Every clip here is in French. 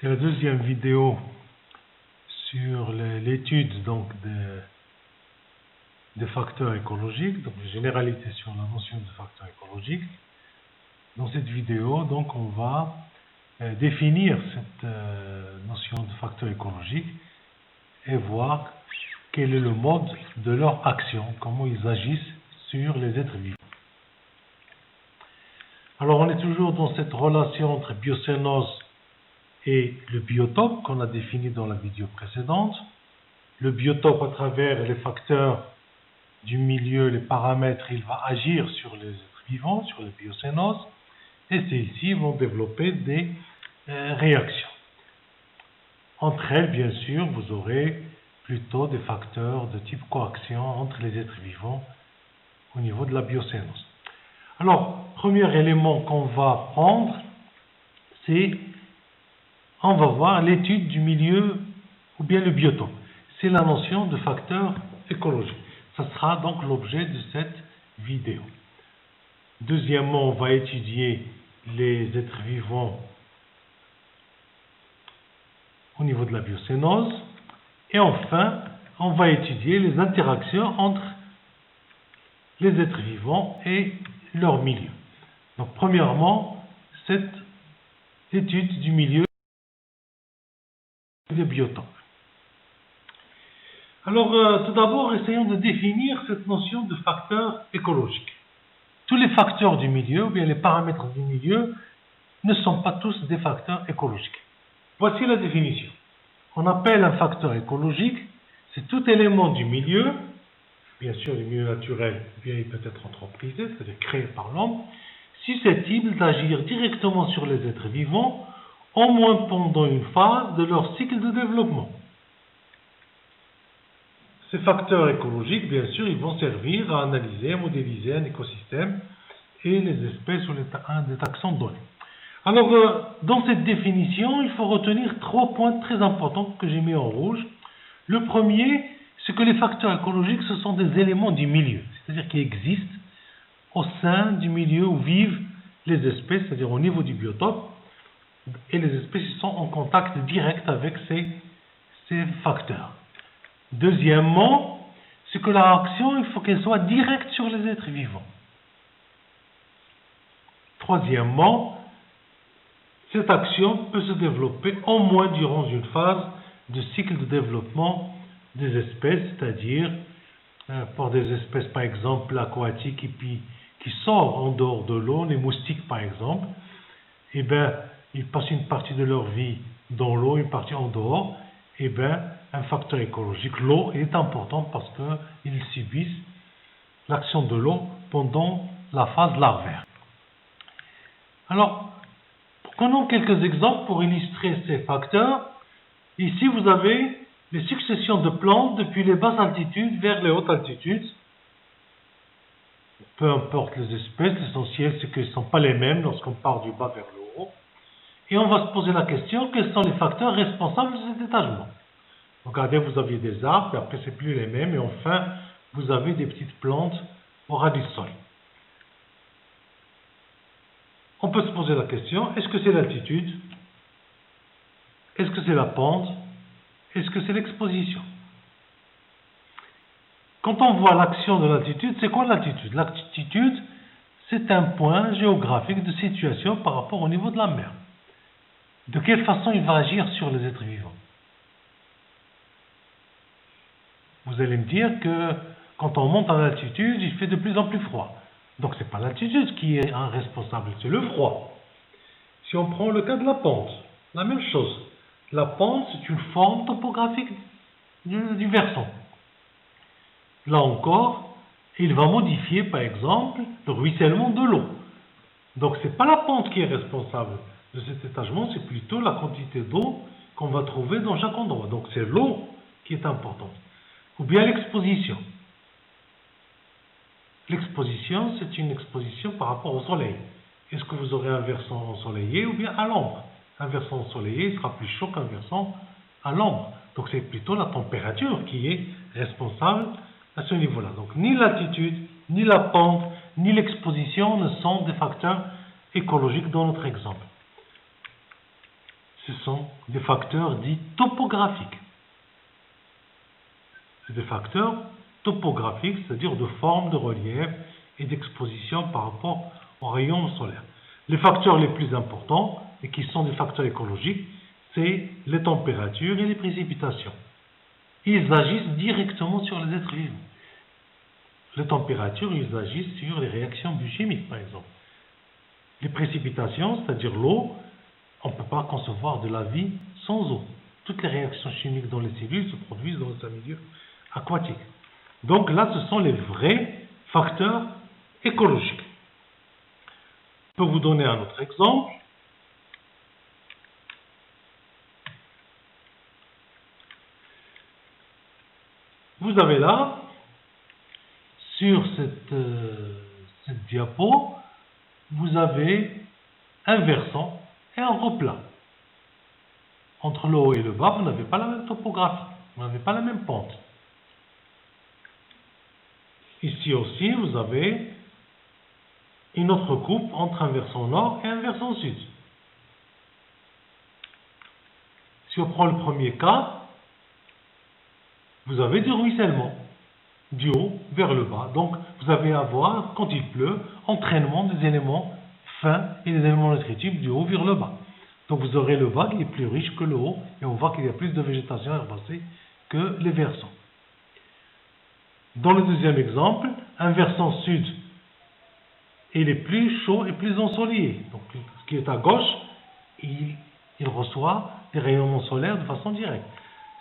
C'est la deuxième vidéo sur l'étude donc des facteurs écologiques, donc les généralités sur la notion de facteurs écologiques. Dans cette vidéo, donc, on va définir cette notion de facteurs écologiques et voir quel est le mode de leur action, comment ils agissent sur les êtres vivants. Alors, on est toujours dans cette relation entre biocénose et le biotope qu'on a défini dans la vidéo précédente. Le biotope, à travers les facteurs du milieu, les paramètres, il va agir sur les êtres vivants, sur les biocénoses, et celles-ci vont développer des réactions. Entre elles, bien sûr, vous aurez plutôt des facteurs de type coaction entre les êtres vivants au niveau de la biocénose. Alors, premier élément qu'on va prendre, c'est, on va voir l'étude du milieu ou bien le biotope. C'est la notion de facteur écologique. Ça sera donc l'objet de cette vidéo. Deuxièmement, on va étudier les êtres vivants au niveau de la biocénose. Et enfin, on va étudier les interactions entre les êtres vivants et leur milieu. Donc, premièrement, cette étude du milieu des biotopes. Alors, tout d'abord, essayons de définir cette notion de facteur écologique. Tous les facteurs du milieu, ou bien les paramètres du milieu, ne sont pas tous des facteurs écologiques. Voici la définition. On appelle un facteur écologique, c'est tout élément du milieu, bien sûr le milieu naturel, bien il peut être anthropisé, c'est-à-dire créé par l'homme, susceptible d'agir directement sur les êtres vivants, au moins pendant une phase de leur cycle de développement. Ces facteurs écologiques, bien sûr, ils vont servir à analyser, à modéliser un écosystème et les espèces ou des taxons donnés. Alors, dans cette définition, il faut retenir trois points très importants que j'ai mis en rouge. Le premier, c'est que les facteurs écologiques, ce sont des éléments du milieu, c'est-à-dire qui existent au sein du milieu où vivent les espèces, c'est-à-dire au niveau du biotope, et les espèces sont en contact direct avec ces facteurs. Deuxièmement, c'est que la action, il faut qu'elle soit directe sur les êtres vivants. Troisièmement, cette action peut se développer au moins durant une phase de cycle de développement des espèces, c'est-à-dire pour des espèces par exemple aquatiques qui sortent en dehors de l'eau, les moustiques par exemple, eh bien, ils passent une partie de leur vie dans l'eau, une partie en dehors, eh bien, un facteur écologique, l'eau, est important parce qu'ils subissent l'action de l'eau pendant la phase larvaire. Alors, prenons quelques exemples pour illustrer ces facteurs. Ici, vous avez les successions de plantes depuis les basses altitudes vers les hautes altitudes. Peu importe les espèces, l'essentiel c'est qu'elles ne sont pas les mêmes lorsqu'on part du bas vers le haut. Et on va se poser la question, quels sont les facteurs responsables de cet étagement? Regardez, vous aviez des arbres, et après c'est plus les mêmes, et enfin, vous avez des petites plantes au ras du sol. On peut se poser la question, est-ce que c'est l'altitude? Est-ce que c'est la pente? Est-ce que c'est l'exposition? Quand on voit l'action de l'altitude, c'est quoi l'altitude? L'altitude, c'est un point géographique de situation par rapport au niveau de la mer. De quelle façon il va agir sur les êtres vivants? Vous allez me dire que quand on monte en altitude, il fait de plus en plus froid. Donc ce n'est pas l'altitude qui est un responsable, c'est le froid. Si on prend le cas de la pente, la même chose. La pente, c'est une forme topographique du versant. Là encore, il va modifier par exemple le ruissellement de l'eau. Donc ce n'est pas la pente qui est responsable de cet étagement, c'est plutôt la quantité d'eau qu'on va trouver dans chaque endroit. Donc c'est l'eau qui est importante. Ou bien l'exposition. L'exposition, c'est une exposition par rapport au soleil. Est-ce que vous aurez un versant ensoleillé ou bien à l'ombre? Un versant ensoleillé sera plus chaud qu'un versant à l'ombre. Donc c'est plutôt la température qui est responsable à ce niveau-là. Donc ni l'altitude, ni la pente, ni l'exposition ne sont des facteurs écologiques dans notre exemple. ce sont des facteurs dits topographiques. C'est des facteurs topographiques, c'est-à-dire de forme, de relief et d'exposition par rapport aux rayons solaires. Les facteurs les plus importants, et qui sont des facteurs écologiques, c'est les températures et les précipitations. Ils agissent directement sur les êtres vivants. Les températures, ils agissent sur les réactions biochimiques, par exemple. Les précipitations, c'est-à-dire l'eau, on ne peut pas concevoir de la vie sans eau. Toutes les réactions chimiques dans les cellules se produisent dans un milieu aquatique. Donc là, ce sont les vrais facteurs écologiques. Je peux vous donner un autre exemple. Vous avez là, sur cette diapo, vous avez un versant et un replat. Entre le haut et le bas, vous n'avez pas la même topographie, vous n'avez pas la même pente. Ici aussi, vous avez une autre coupe entre un versant nord et un versant sud. Si on prend le premier cas, vous avez du ruissellement, du haut vers le bas. Donc, vous allez avoir, quand il pleut, entraînement des éléments fins et des éléments nutritifs du haut vers le bas. Donc, vous aurez le bas qui est plus riche que le haut, et on voit qu'il y a plus de végétation herbacée que les versants. Dans le deuxième exemple, un versant sud, il est plus chaud et plus ensoleillé. Donc, ce qui est à gauche, il reçoit des rayonnements solaires de façon directe.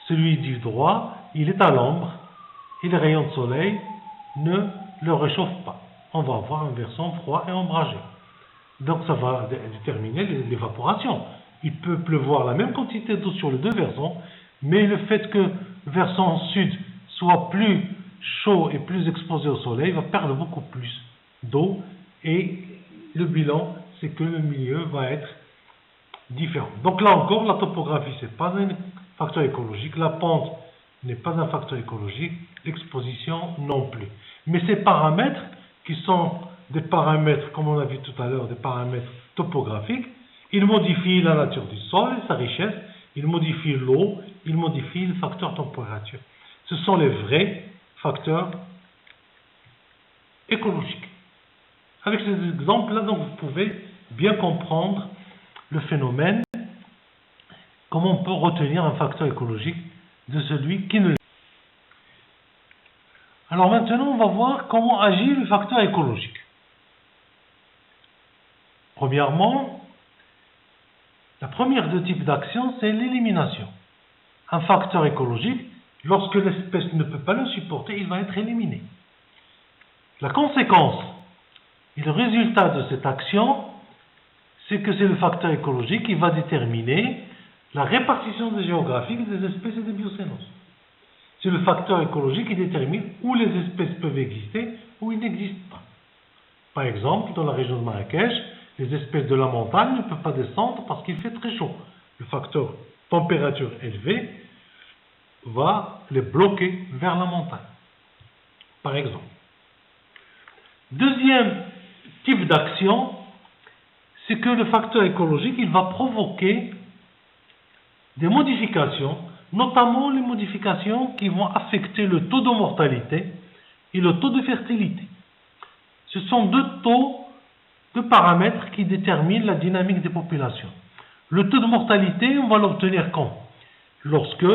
Celui du droit, il est à l'ombre et les rayons de soleil ne le réchauffent pas. On va avoir un versant froid et ombragé. Donc ça va déterminer l'évaporation. Il peut pleuvoir la même quantité d'eau sur les deux versants, mais le fait que le versant sud soit plus chaud et plus exposé au soleil va perdre beaucoup plus d'eau et le bilan, c'est que le milieu va être différent. Donc là encore, la topographie, ce n'est pas un facteur écologique, la pente n'est pas un facteur écologique, l'exposition non plus. Mais ces paramètres, qui sont des paramètres, comme on a vu tout à l'heure, des paramètres topographiques, ils modifient la nature du sol et sa richesse, ils modifient l'eau, ils modifient le facteur température. Ce sont les vrais facteurs écologiques. Avec ces exemples-là, donc, vous pouvez bien comprendre le phénomène, comment on peut retenir un facteur écologique de celui qui ne l'est. Alors maintenant, on va voir comment agit le facteur écologique. Premièrement, la première de type d'action, c'est l'élimination. Un facteur écologique, lorsque l'espèce ne peut pas le supporter, il va être éliminé. La conséquence et le résultat de cette action, c'est que c'est le facteur écologique qui va déterminer la répartition géographique des espèces et des biocénoses. C'est le facteur écologique qui détermine où les espèces peuvent exister, où ils n'existent pas. Par exemple, dans la région de Marrakech, les espèces de la montagne ne peuvent pas descendre parce qu'il fait très chaud. Le facteur température élevée va les bloquer vers la montagne, par exemple. Deuxième type d'action, c'est que le facteur écologique, il va provoquer des modifications, notamment les modifications qui vont affecter le taux de mortalité et le taux de fertilité. Ce sont deux paramètres qui déterminent la dynamique des populations. Le taux de mortalité, on va l'obtenir quand? Lorsque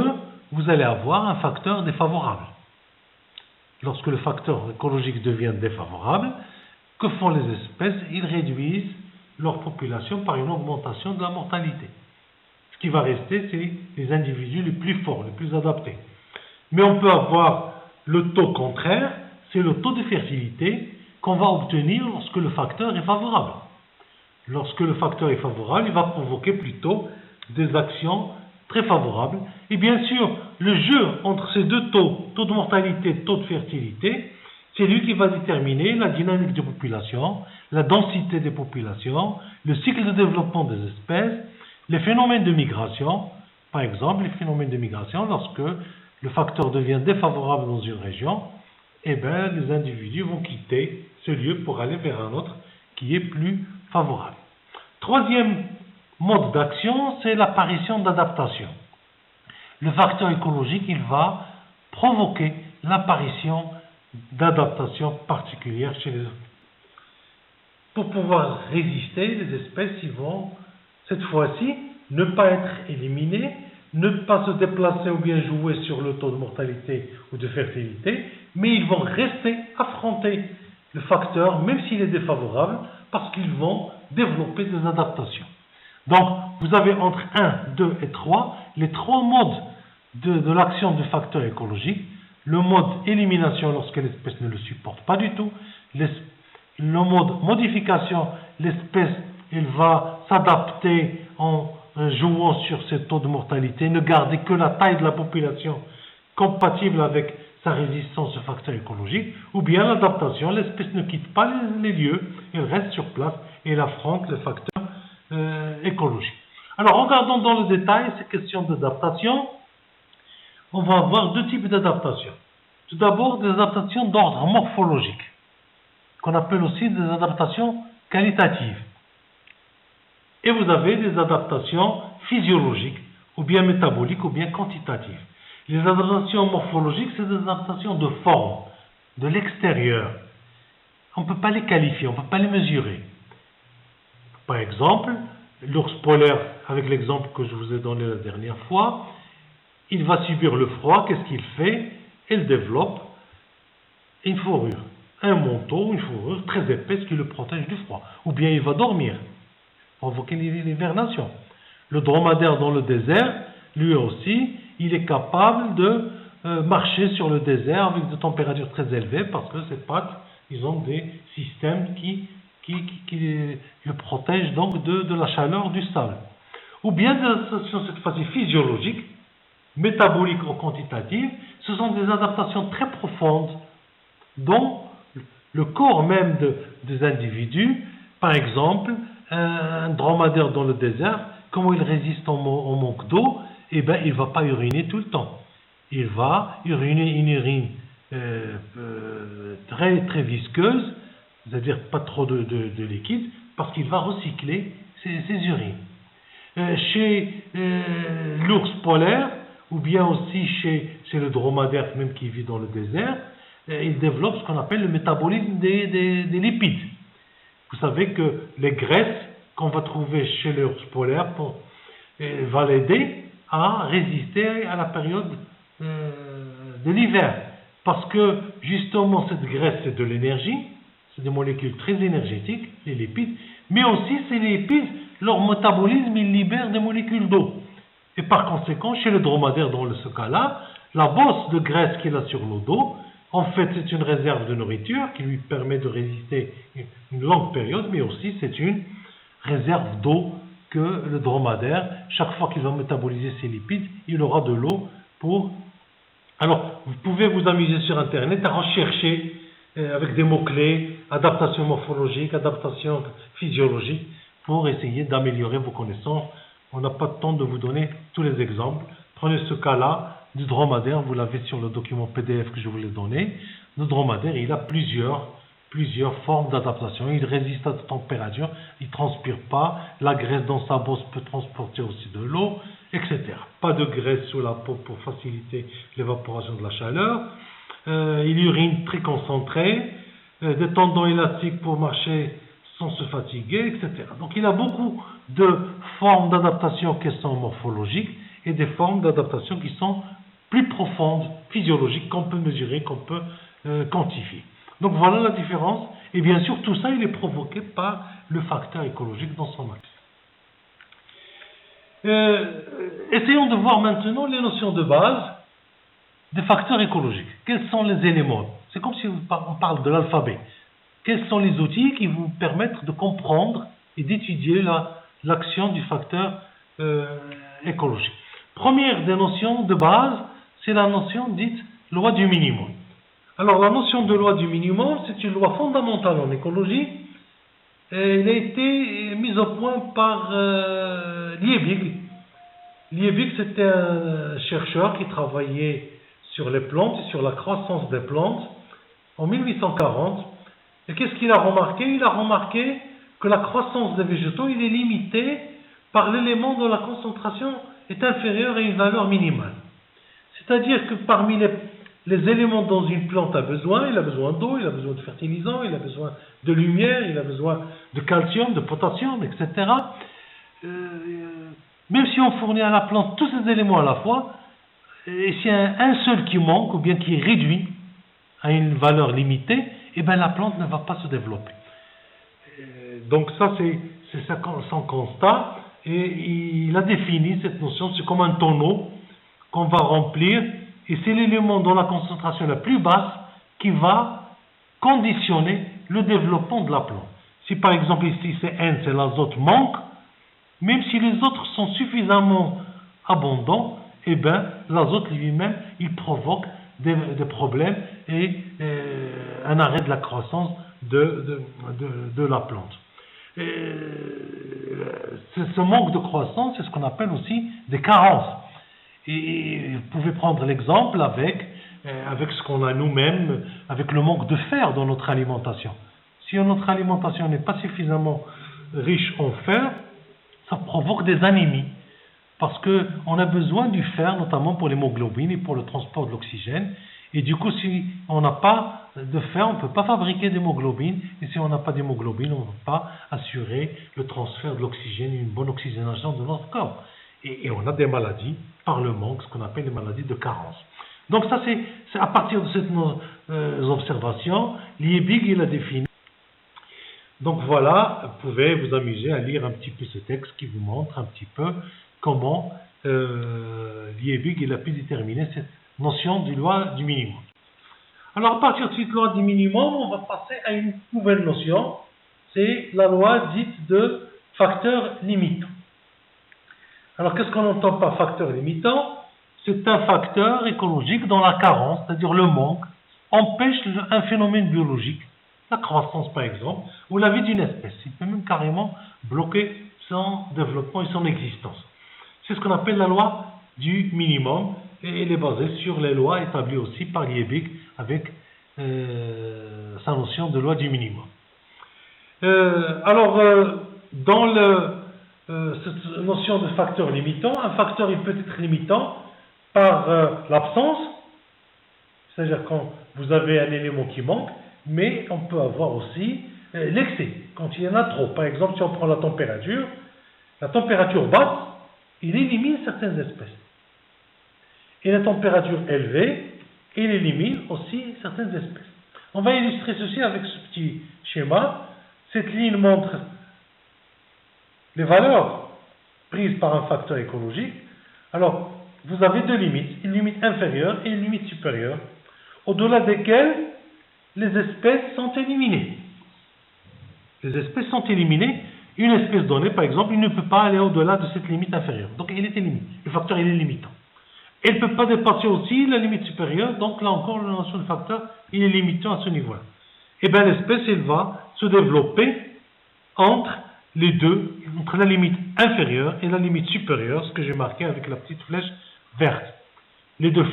vous allez avoir un facteur défavorable. Lorsque le facteur écologique devient défavorable, que font les espèces? Ils réduisent leur population par une augmentation de la mortalité. Ce qui va rester, c'est les individus les plus forts, les plus adaptés. Mais on peut avoir le taux contraire, c'est le taux de fertilité qu'on va obtenir lorsque le facteur est favorable. Lorsque le facteur est favorable, il va provoquer plutôt des actions très favorables. Et bien sûr, le jeu entre ces deux taux, taux de mortalité, taux de fertilité, c'est lui qui va déterminer la dynamique des populations, la densité des populations, le cycle de développement des espèces, les phénomènes de migration. Par exemple, les phénomènes de migration, lorsque le facteur devient défavorable dans une région, eh bien, les individus vont quitter ce lieu pour aller vers un autre qui est plus favorable. Troisième mode d'action, c'est l'apparition d'adaptation. Le facteur écologique, il va provoquer l'apparition d'adaptations particulières chez les autres. Pour pouvoir résister, les espèces ils vont, cette fois-ci, ne pas être éliminées, ne pas se déplacer ou bien jouer sur le taux de mortalité ou de fertilité, mais ils vont rester affronter le facteur, même s'il est défavorable, parce qu'ils vont développer des adaptations. Donc, vous avez entre 1, 2 et 3, les 3 modes de l'action du facteur écologique. Le mode élimination lorsque l'espèce ne le supporte pas du tout. Le mode modification, l'espèce elle va s'adapter en jouant sur ses taux de mortalité, ne garder que la taille de la population compatible avec sa résistance au facteur écologique, ou bien l'adaptation, l'espèce ne quitte pas les lieux, elle reste sur place et elle affronte le facteur écologique. Alors regardons dans le détail ces questions d'adaptation. On va avoir 2 types d'adaptations. Tout d'abord, des adaptations d'ordre morphologique, qu'on appelle aussi des adaptations qualitatives. Et vous avez des adaptations physiologiques, ou bien métaboliques, ou bien quantitatives. Les adaptations morphologiques, c'est des adaptations de forme, de l'extérieur. On ne peut pas les qualifier, on ne peut pas les mesurer. Par exemple, l'ours polaire, avec l'exemple que je vous ai donné la dernière fois, il va subir le froid, qu'est-ce qu'il fait? Il développe une fourrure, un manteau, une fourrure très épaisse qui le protège du froid. Ou bien il va dormir, provoquer l'hibernation. Le dromadaire dans le désert, lui aussi, il est capable de marcher sur le désert avec des températures très élevées parce que ses pattes, ils ont des systèmes qui le protègent donc de la chaleur du sable. Ou bien des adaptations cette fois-ci physiologiques, métaboliques ou quantitatives, ce sont des adaptations très profondes dont le corps même des individus, par exemple, un dromadaire dans le désert, comment il résiste au manque d'eau, eh bien, il ne va pas uriner tout le temps. Il va uriner une urine très, très visqueuse, c'est-à-dire pas trop de liquide, parce qu'il va recycler ses urines. Chez l'ours polaire, ou bien aussi chez le dromadaire même qui vit dans le désert, il développe ce qu'on appelle le métabolisme des lipides. Vous savez que les graisses qu'on va trouver chez l'ours polaire va l'aider à résister à la période de l'hiver. Parce que justement cette graisse c'est de l'énergie, c'est des molécules très énergétiques, les lipides, mais aussi ces lipides, leur métabolisme, ils libèrent des molécules d'eau. Et par conséquent, chez le dromadaire dans ce cas-là, la bosse de graisse qu'il a sur le dos, en fait c'est une réserve de nourriture qui lui permet de résister une longue période, mais aussi c'est une réserve d'eau que le dromadaire, chaque fois qu'il va métaboliser ses lipides, il aura de l'eau pour... Alors, vous pouvez vous amuser sur Internet à rechercher avec des mots-clés, adaptation morphologique, adaptation physiologique, pour essayer d'améliorer vos connaissances. On n'a pas de temps de vous donner tous les exemples. Prenez ce cas-là du dromadaire, vous l'avez sur le document PDF que je vous ai donné. Le dromadaire, il a plusieurs formes d'adaptation. Il résiste à la température, il ne transpire pas, la graisse dans sa bosse peut transporter aussi de l'eau, etc. Pas de graisse sous la peau pour faciliter l'évaporation de la chaleur. Il urine très concentré, des tendons élastiques pour marcher sans se fatiguer, etc. Donc il a beaucoup de formes d'adaptation qui sont morphologiques et des formes d'adaptation qui sont plus profondes, physiologiques, qu'on peut mesurer, qu'on peut quantifier. Donc voilà la différence. Et bien sûr, tout ça, il est provoqué par le facteur écologique dans son axe. Essayons de voir maintenant les notions de base des facteurs écologiques. Quels sont les éléments? C'est comme si on parle de l'alphabet. Quels sont les outils qui vous permettent de comprendre et d'étudier l'action du facteur écologique? Première des notions de base, c'est la notion dite loi du minimum. Alors la notion de loi du minimum, c'est une loi fondamentale en écologie. Elle a été mise au point par Liebig. Liebig, c'était un chercheur qui travaillait sur les plantes et sur la croissance des plantes en 1840. Et qu'est-ce qu'il a remarqué? Il a remarqué que la croissance des végétaux, il est limitée par l'élément dont la concentration est inférieure à une valeur minimale. C'est-à-dire que parmi les éléments dont une plante a besoin, il a besoin d'eau, il a besoin de fertilisants, il a besoin de lumière, il a besoin de calcium, de potassium, etc. Même si on fournit à la plante tous ces éléments à la fois, et s'il y a un seul qui manque ou bien qui est réduit à une valeur limitée, eh bien la plante ne va pas se développer. Donc ça c'est son constat, et il a défini cette notion, c'est comme un tonneau qu'on va remplir, et c'est l'élément dont la concentration est la plus basse qui va conditionner le développement de la plante. Si par exemple ici c'est N, c'est l'azote manque, même si les autres sont suffisamment abondants, eh bien l'azote lui-même il provoque des problèmes et un arrêt de la croissance de la plante. Ce manque de croissance, c'est ce qu'on appelle aussi des carences. Et vous pouvez prendre l'exemple avec ce qu'on a nous-mêmes, avec le manque de fer dans notre alimentation. Si notre alimentation n'est pas suffisamment riche en fer, ça provoque des anémies. Parce qu'on a besoin du fer, notamment pour l'hémoglobine et pour le transport de l'oxygène. Et du coup, si on n'a pas de fer, on ne peut pas fabriquer d'hémoglobine. Et si on n'a pas d'hémoglobine, on ne peut pas assurer le transfert de l'oxygène, une bonne oxygénation de notre corps. Et on a des maladies par le manque, ce qu'on appelle les maladies de carence. Donc ça, c'est à partir de ces observations, Liebig, il a défini. Donc voilà, vous pouvez vous amuser à lire un petit peu ce texte qui vous montre un petit peu comment Liebig, il a pu déterminer cette notion de loi du minimum. Alors à partir de cette loi du minimum, on va passer à une nouvelle notion, c'est la loi dite de facteur limitant. Alors qu'est-ce qu'on entend par facteur limitant? C'est un facteur écologique dont la carence, c'est-à-dire le manque, empêche un phénomène biologique, la croissance par exemple, ou la vie d'une espèce. Il peut même carrément bloquer son développement et son existence. C'est ce qu'on appelle la loi du minimum, et elle est basée sur les lois établies aussi par Liebig avec sa notion de loi du minimum. Dans cette notion de facteur limitant, un facteur il peut être limitant par l'absence, c'est-à-dire quand vous avez un élément qui manque, mais on peut avoir aussi l'excès, quand il y en a trop. Par exemple, si on prend la température basse, il élimine certaines espèces. Et la température élevée, il élimine aussi certaines espèces. On va illustrer ceci avec ce petit schéma. Cette ligne montre les valeurs prises par un facteur écologique. Alors, vous avez deux limites, une limite inférieure et une limite supérieure, au-delà desquelles les espèces sont éliminées. Les espèces sont éliminées. Une espèce donnée, par exemple, il ne peut pas aller au-delà de cette limite inférieure. Donc, il est éliminé. Le facteur, il est limitant. Il ne peut pas dépasser aussi la limite supérieure. Donc, là encore, la notion de facteur, il est limitant à ce niveau-là. Et bien, l'espèce, elle va se développer entre les deux, entre la limite inférieure et la limite supérieure, ce que j'ai marqué avec la petite flèche verte. Les deux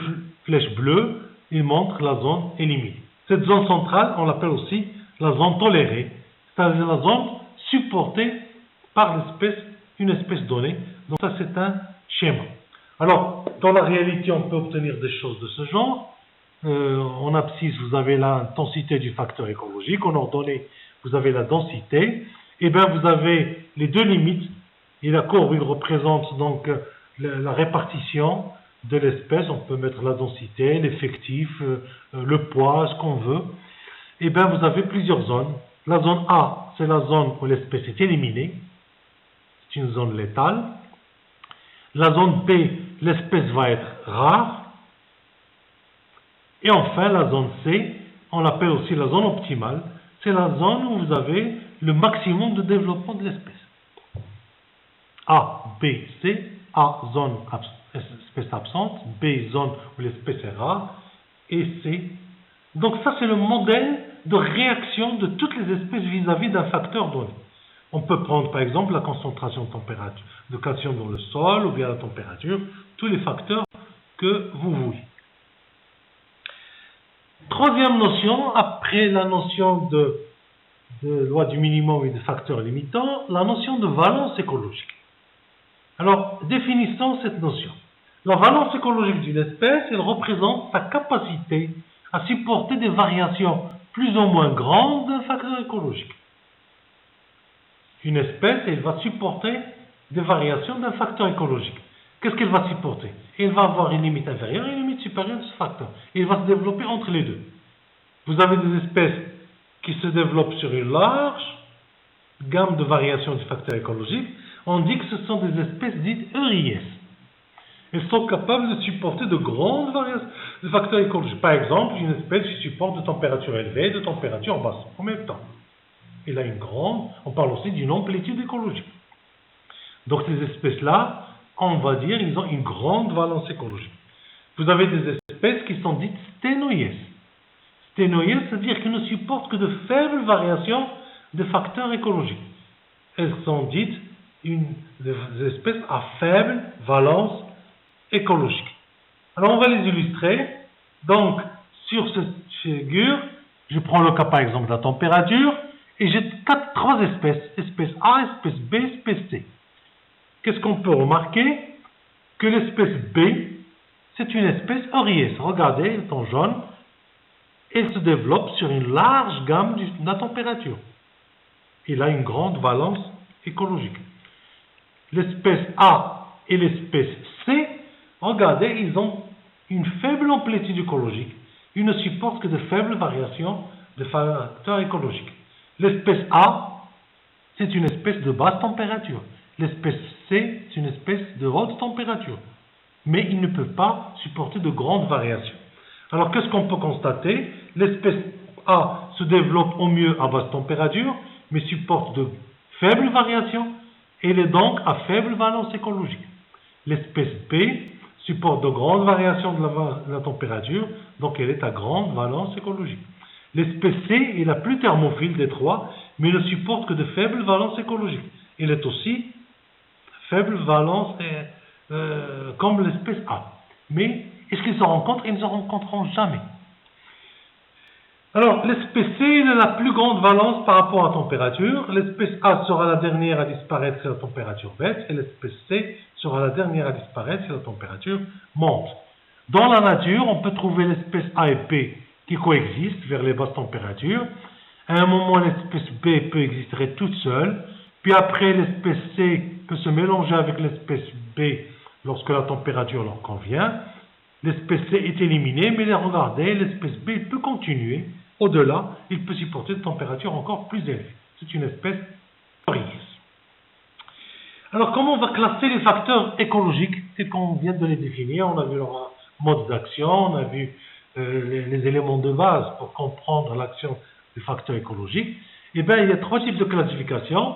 flèches bleues, ils montrent la zone éliminée. Cette zone centrale, on l'appelle aussi la zone tolérée, c'est-à-dire la zone supportée par l'espèce, une espèce donnée. Donc ça, c'est un schéma. Alors, dans la réalité, on peut obtenir des choses de ce genre. En abscisse, vous avez l'intensité du facteur écologique. En ordonnée, vous avez la densité. Et bien, vous avez les deux limites. Et la courbe, il représente donc la répartition de l'espèce. On peut mettre la densité, l'effectif, le poids, ce qu'on veut. Et bien, vous avez plusieurs zones. La zone A, c'est la zone où l'espèce est éliminée. C'est une zone létale. La zone B, l'espèce va être rare. Et enfin, la zone C, on l'appelle aussi la zone optimale. C'est la zone où vous avez le maximum de développement de l'espèce. A, B, C. A, zone espèce absente. B, zone où l'espèce est rare. Et C. Donc ça, c'est le modèle de réaction de toutes les espèces vis-à-vis d'un facteur donné. On peut prendre par exemple la concentration de température, de calcium dans le sol, ou bien la température, tous les facteurs que vous voulez. Troisième notion, après la notion de loi du minimum et de facteurs limitants, la notion de valence écologique. Alors, définissons cette notion. La valence écologique d'une espèce, elle représente sa capacité à supporter des variations plus ou moins grandes d'un facteur écologique. Une espèce, elle va supporter des variations d'un facteur écologique. Qu'est-ce qu'elle va supporter? Elle va avoir une limite inférieure et une limite supérieure de ce facteur. Et elle va se développer entre les deux. Vous avez des espèces qui se développent sur une large gamme de variations du facteur écologique. On dit que ce sont des espèces dites ERIS. Elles sont capables de supporter de grandes variations de facteurs écologiques. Par exemple, une espèce qui supporte de température élevée et de température basse en même temps. Elle a une grande, on parle aussi d'une amplitude écologique. Donc ces espèces-là, on va dire, ils ont une grande valence écologique. Vous avez des espèces qui sont dites sténoïdes. Sténoïdes, c'est-à-dire qu'elles ne supportent que de faibles variations de facteurs écologiques. Elles sont dites des espèces à faible valence écologique. Alors on va les illustrer. Donc, sur cette figure, je prends le cas par exemple de la température, et j'ai trois espèces, espèce A, espèce B, espèce C. Qu'est-ce qu'on peut remarquer? Que l'espèce B, c'est une espèce ERIS. Regardez, elle est en jaune. Elle se développe sur une large gamme de la température. Il a une grande valence écologique. L'espèce A et l'espèce C, regardez, ils ont une faible amplitude écologique. Ils ne supportent que de faibles variations de facteurs écologiques. L'espèce A, c'est une espèce de basse température. L'espèce C, c'est une espèce de haute température. Mais ils ne peuvent pas supporter de grandes variations. Alors, qu'est-ce qu'on peut constater? L'espèce A se développe au mieux à basse température, mais supporte de faibles variations, et elle est donc à faible valence écologique. L'espèce B supporte de grandes variations de la température, donc elle est à grande valence écologique. L'espèce C est la plus thermophile des trois, mais ne supporte que de faibles valences écologiques. Elle est aussi faible valence comme l'espèce A. Mais est-ce qu'ils se rencontrent? Ils ne se rencontreront jamais. Alors, l'espèce C est la plus grande valence par rapport à la température. L'espèce A sera la dernière à disparaître si la température baisse, et l'espèce C sera la dernière à disparaître si la température monte. Dans la nature, on peut trouver l'espèce A et B qui coexistent vers les basses températures. À un moment, l'espèce B peut exister toute seule, puis après, l'espèce C peut se mélanger avec l'espèce B lorsque la température leur convient. L'espèce C est éliminée, mais regardez, l'espèce B peut continuer. Au-delà, il peut supporter des températures encore plus élevées. C'est une espèce ERIS. Alors, comment on va classer les facteurs écologiques tels qu'on vient de les définir? On a vu leur mode d'action, on a vu les éléments de base pour comprendre l'action des facteurs écologiques. Eh bien, il y a trois types de classification.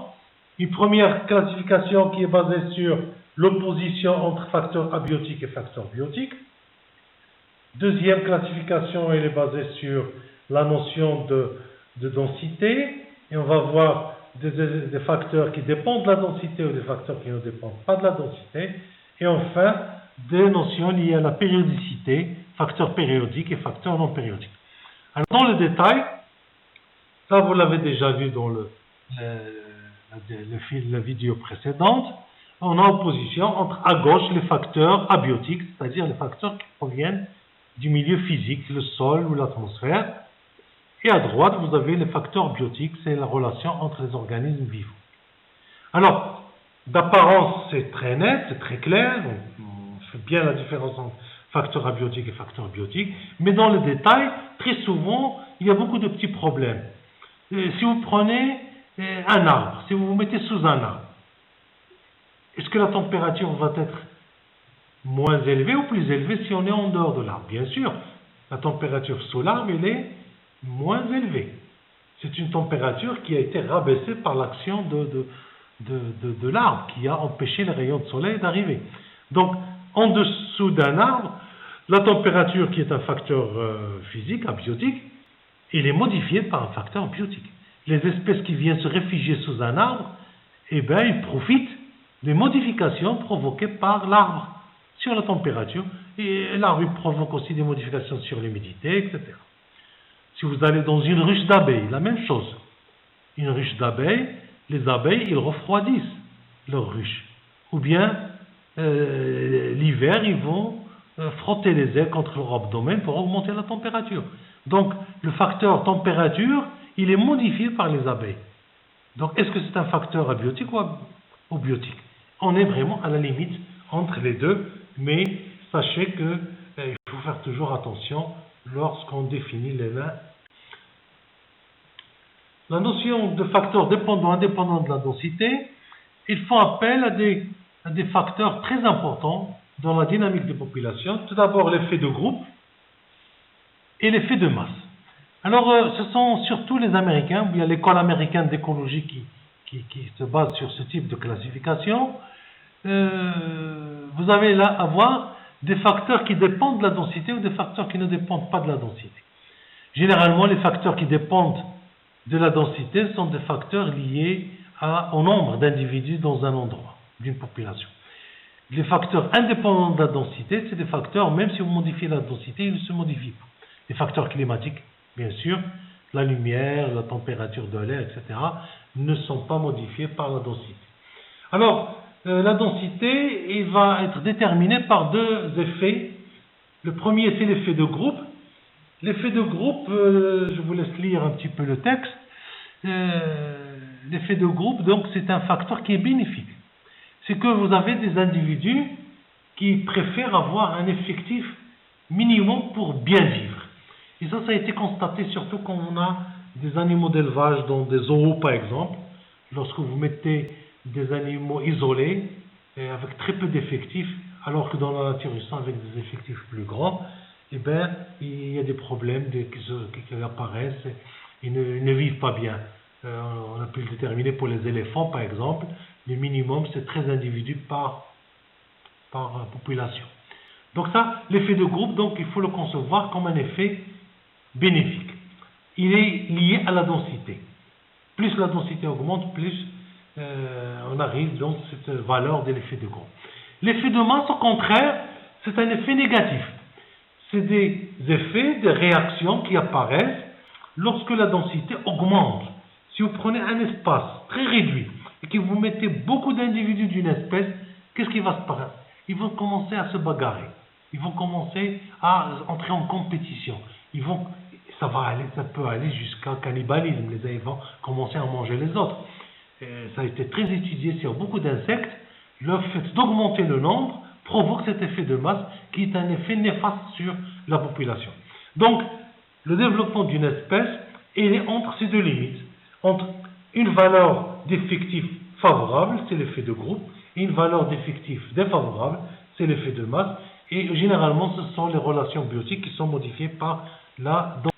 Une première classification qui est basée sur l'opposition entre facteurs abiotiques et facteurs biotiques. Deuxième classification, elle est basée sur la notion de densité. Et on va voir des facteurs qui dépendent de la densité ou des facteurs qui ne dépendent pas de la densité. Et enfin, des notions liées à la périodicité, facteurs périodiques et facteurs non périodiques. Alors, dans le détail, ça vous l'avez déjà vu dans la vidéo précédente, on a opposition entre à gauche les facteurs abiotiques, c'est-à-dire les facteurs qui proviennent du milieu physique, le sol ou l'atmosphère, et à droite vous avez les facteurs biotiques, c'est la relation entre les organismes vivants. Alors, d'apparence c'est très net, c'est très clair, on fait bien la différence entre facteurs abiotiques et facteurs biotiques, mais dans le détail, très souvent, il y a beaucoup de petits problèmes. Si vous prenez un arbre, si vous vous mettez sous un arbre, est-ce que la température va être moins élevée ou plus élevée si on est en dehors de l'arbre? Bien sûr, la température sous l'arbre, elle est moins élevée. C'est une température qui a été rabaissée par l'action de l'arbre, qui a empêché les rayons de soleil d'arriver. Donc, en dessous d'un arbre, la température qui est un facteur physique, abiotique, elle est modifiée par un facteur biotique. Les espèces qui viennent se réfugier sous un arbre, eh bien, ils profitent des modifications provoquées par l'arbre sur la température, et l'arbre provoque aussi des modifications sur l'humidité, etc. Si vous allez dans une ruche d'abeilles, la même chose. Une ruche d'abeilles, les abeilles, ils refroidissent leur ruche. Ou bien, l'hiver, ils vont frotter les ailes contre leur abdomen pour augmenter la température. Donc, le facteur température, il est modifié par les abeilles. Donc, est-ce que c'est un facteur abiotique ou biotique? On est vraiment à la limite entre les deux, mais sachez que il faut faire toujours attention lorsqu'on définit les mains. La notion de facteur dépendant, indépendant de la densité, ils font appel à des facteurs très importants dans la dynamique des populations. Tout d'abord, l'effet de groupe et l'effet de masse. Alors, ce sont surtout les Américains, ou bien l'école américaine d'écologie qui se base sur ce type de classification. Vous allez là avoir des facteurs qui dépendent de la densité ou des facteurs qui ne dépendent pas de la densité. Généralement, les facteurs qui dépendent de la densité sont des facteurs liés au nombre d'individus dans un endroit, d'une population. Les facteurs indépendants de la densité, c'est des facteurs, même si vous modifiez la densité, ils ne se modifient pas. Les facteurs climatiques, bien sûr, la lumière, la température de l'air, etc., ne sont pas modifiés par la densité. Alors, la densité, il va être déterminée par deux effets. Le premier, c'est l'effet de groupe. L'effet de groupe, je vous laisse lire un petit peu le texte. L'effet de groupe, donc, c'est un facteur qui est bénéfique. C'est que vous avez des individus qui préfèrent avoir un effectif minimum pour bien vivre. Et ça a été constaté surtout quand on a des animaux d'élevage dans des zoos, par exemple. Lorsque vous mettez des animaux isolés, et avec très peu d'effectifs, alors que dans la nature, ils sont avec des effectifs plus grands, eh bien, il y a des problèmes qui apparaissent, ils ne vivent pas bien. On a pu le déterminer pour les éléphants, par exemple. Le minimum, c'est 13 individus par population. Donc ça, l'effet de groupe, donc, il faut le concevoir comme un effet bénéfique. Il est lié à la densité. Plus la densité augmente, plus on arrive donc à cette valeur de l'effet de groupe. L'effet de masse, au contraire, c'est un effet négatif. C'est des effets, des réactions qui apparaissent lorsque la densité augmente. Si vous prenez un espace très réduit et que vous mettez beaucoup d'individus d'une espèce, qu'est-ce qui va se passer? Ils vont commencer à se bagarrer. Ils vont commencer à entrer en compétition. Ça peut aller jusqu'à cannibalisme. Les abeilles vont commencer à manger les autres. Ça a été très étudié sur beaucoup d'insectes. Le fait d'augmenter le nombre provoque cet effet de masse qui est un effet néfaste sur la population. Donc, le développement d'une espèce, il est entre ces deux limites. Entre une valeur d'effectif favorable, c'est l'effet de groupe, et une valeur d'effectif défavorable, c'est l'effet de masse. Et généralement, ce sont les relations biotiques qui sont modifiées par la densité.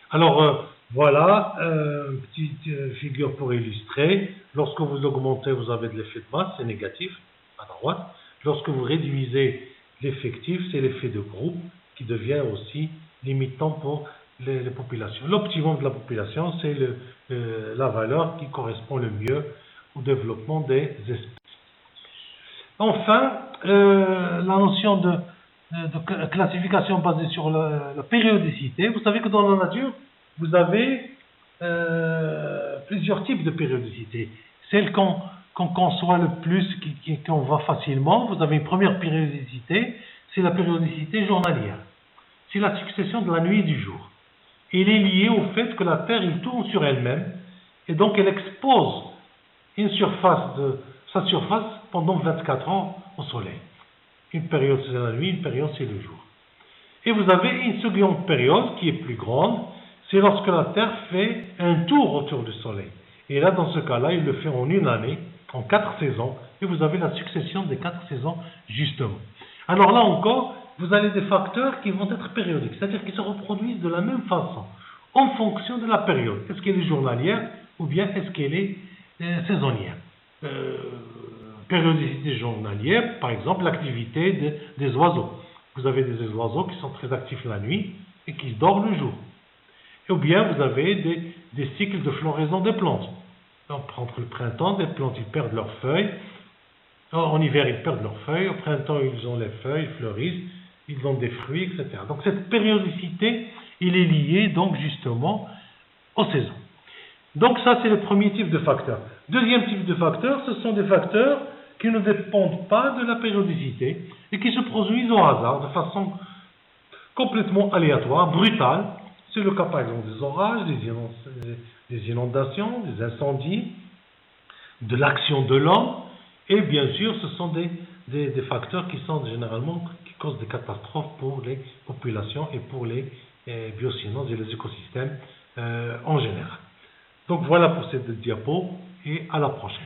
Alors, voilà, une petite figure pour illustrer. Lorsque vous augmentez, vous avez de l'effet de masse, c'est négatif, à droite. Lorsque vous réduisez l'effectif, c'est l'effet de groupe qui devient aussi limitant pour les populations. L'optimum de la population, c'est la valeur qui correspond le mieux au développement des espèces. Enfin, la notion de classification basée sur la périodicité. Vous savez que dans la nature, vous avez plusieurs types de périodicité. Celle qu'on conçoit le plus, qu'on voit facilement, vous avez une première périodicité, c'est la périodicité journalière. C'est la succession de la nuit et du jour. Il est lié au fait que la Terre il tourne sur elle-même et donc elle expose sa surface pendant 24 ans au Soleil. Une période c'est la nuit, une période c'est le jour. Et vous avez une seconde période qui est plus grande, c'est lorsque la Terre fait un tour autour du Soleil. Et là, dans ce cas-là, il le fait en une année, en 4 saisons, et vous avez la succession des 4 saisons justement. Alors là encore, vous avez des facteurs qui vont être périodiques, c'est-à-dire qu'ils se reproduisent de la même façon, en fonction de la période. Est-ce qu'elle est journalière ou bien est-ce qu'elle est saisonnière? Périodicité journalière, par exemple, l'activité des oiseaux. Vous avez des oiseaux qui sont très actifs la nuit et qui dorment le jour. Ou bien vous avez des cycles de floraison des plantes. Donc, entre le printemps, les plantes ils perdent leurs feuilles. En hiver, ils perdent leurs feuilles. Au printemps, ils ont les feuilles, ils fleurissent, ils ont des fruits, etc. Donc cette périodicité, il est lié donc justement aux saisons. Donc ça, c'est le premier type de facteur. Deuxième type de facteur, ce sont des facteurs qui ne dépendent pas de la périodicité et qui se produisent au hasard, de façon complètement aléatoire, brutale. C'est le cas par exemple des orages, des inondations, des incendies, de l'action de l'homme, et bien sûr ce sont des facteurs qui sont généralement qui causent des catastrophes pour les populations et pour les biocénoses et les écosystèmes en général. Donc voilà pour cette diapo et à la prochaine.